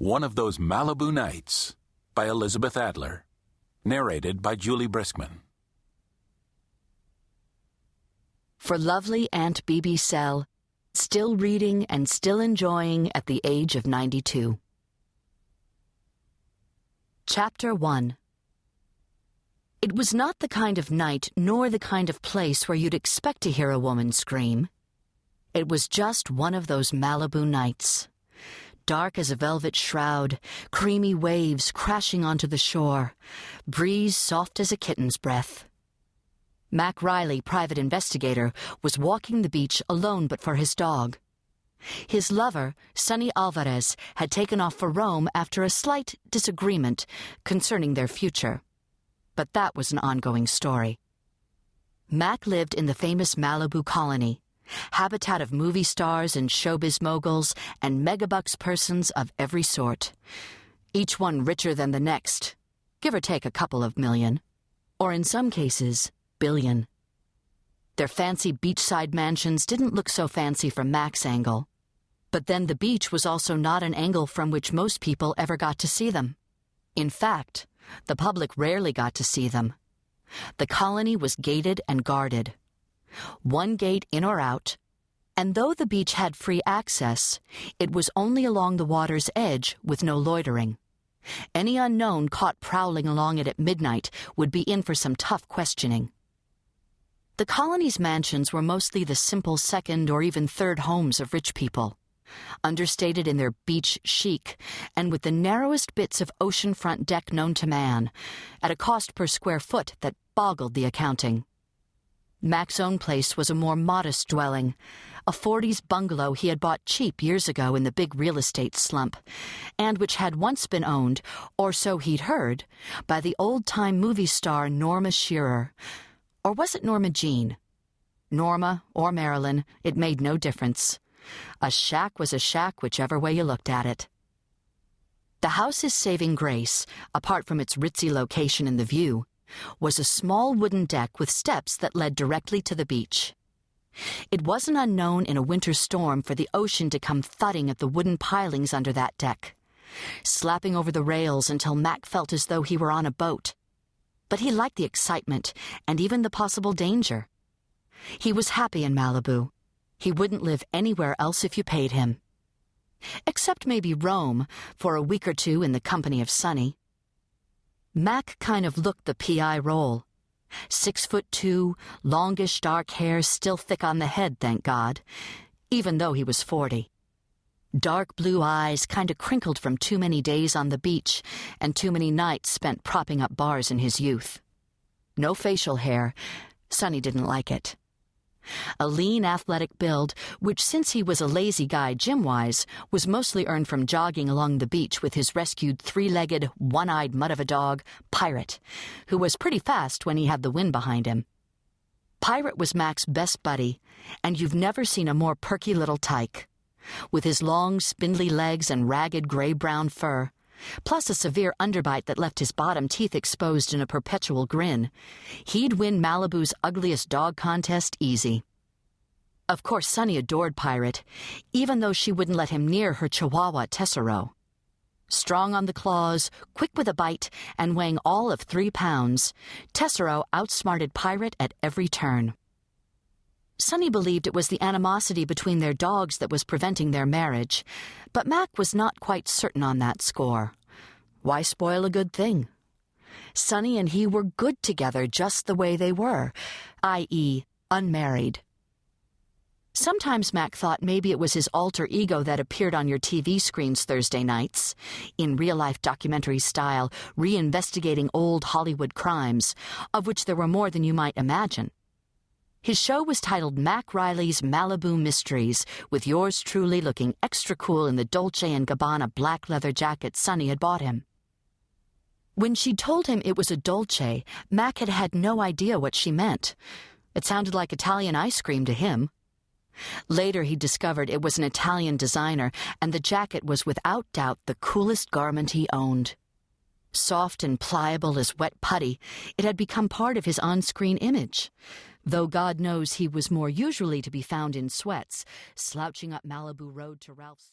One of Those Malibu Nights by Elizabeth Adler. Narrated by Julie Briskman. For lovely Aunt Bebe Sell, still reading and still enjoying at the age of 92. Chapter 1. It was not the kind of night nor the kind of place where you'd expect to hear a woman scream. It was just one of those Malibu nights. Dark as a velvet shroud, creamy waves crashing onto the shore, breeze soft as a kitten's breath. Mac Reilly, private investigator, was walking the beach alone but for his dog. His lover, Sonny Alvarez, had taken off for Rome after a slight disagreement concerning their future. But that was an ongoing story. Mac lived in the famous Malibu colony, habitat of movie stars and showbiz moguls and megabucks persons of every sort, each one richer than the next, give or take a couple of million, or in some cases, billion. Their fancy beachside mansions didn't look so fancy from Mac's angle, but then the beach was also not an angle from which most people ever got to see them. In fact, the public rarely got to see them. The colony was gated and guarded. One gate in or out, and though the beach had free access, it was only along the water's edge with no loitering. Any unknown caught prowling along it at midnight would be in for some tough questioning. The colony's mansions were mostly the simple second or even third homes of rich people, understated in their beach chic and with the narrowest bits of oceanfront deck known to man, at a cost per square foot that boggled the accounting. Mac's own place was a more modest dwelling, a 40s bungalow he had bought cheap years ago in the big real estate slump, and which had once been owned, or so he'd heard, by the old-time movie star Norma Shearer. Or was it Norma Jean? Norma or Marilyn, it made no difference. A shack was a shack whichever way you looked at it. The house's saving grace, apart from its ritzy location in the view, was a small wooden deck with steps that led directly to the beach. It wasn't unknown in a winter storm for the ocean to come thudding at the wooden pilings under that deck, slapping over the rails until Mac felt as though he were on a boat. But he liked the excitement and even the possible danger. He was happy in Malibu. He wouldn't live anywhere else if you paid him. Except maybe Rome, for a week or two in the company of Sonny. Mac kind of looked the P.I. role. 6'2", longish dark hair still thick on the head, thank God, even though he was 40. Dark blue eyes kind of crinkled from too many days on the beach and too many nights spent propping up bars in his youth. No facial hair. Sonny didn't like it. A lean, athletic build, which since he was a lazy guy gym-wise, was mostly earned from jogging along the beach with his rescued three-legged, one-eyed mud of a dog, Pirate, who was pretty fast when he had the wind behind him. Pirate was Mac's best buddy, and you've never seen a more perky little tyke. With his long, spindly legs and ragged gray-brown fur, plus a severe underbite that left his bottom teeth exposed in a perpetual grin, he'd win Malibu's ugliest dog contest easy. Of course, Sonny adored Pirate, even though she wouldn't let him near her Chihuahua Tesoro. Strong on the claws, quick with a bite, and weighing all of 3 pounds, Tesoro outsmarted Pirate at every turn. Sonny believed it was the animosity between their dogs that was preventing their marriage, but Mac was not quite certain on that score. Why spoil a good thing? Sonny and he were good together just the way they were, i.e., unmarried. Sometimes Mac thought maybe it was his alter ego that appeared on your TV screens Thursday nights, in real-life documentary style, reinvestigating old Hollywood crimes, of which there were more than you might imagine. His show was titled Mac Reilly's Malibu Mysteries, with yours truly looking extra cool in the Dolce & Gabbana black leather jacket Sonny had bought him. When she told him it was a Dolce, Mac had had no idea what she meant. It sounded like Italian ice cream to him. Later he discovered it was an Italian designer, and the jacket was without doubt the coolest garment he owned. Soft and pliable as wet putty, it had become part of his on-screen image, though God knows he was more usually to be found in sweats, slouching up Malibu Road to Ralph's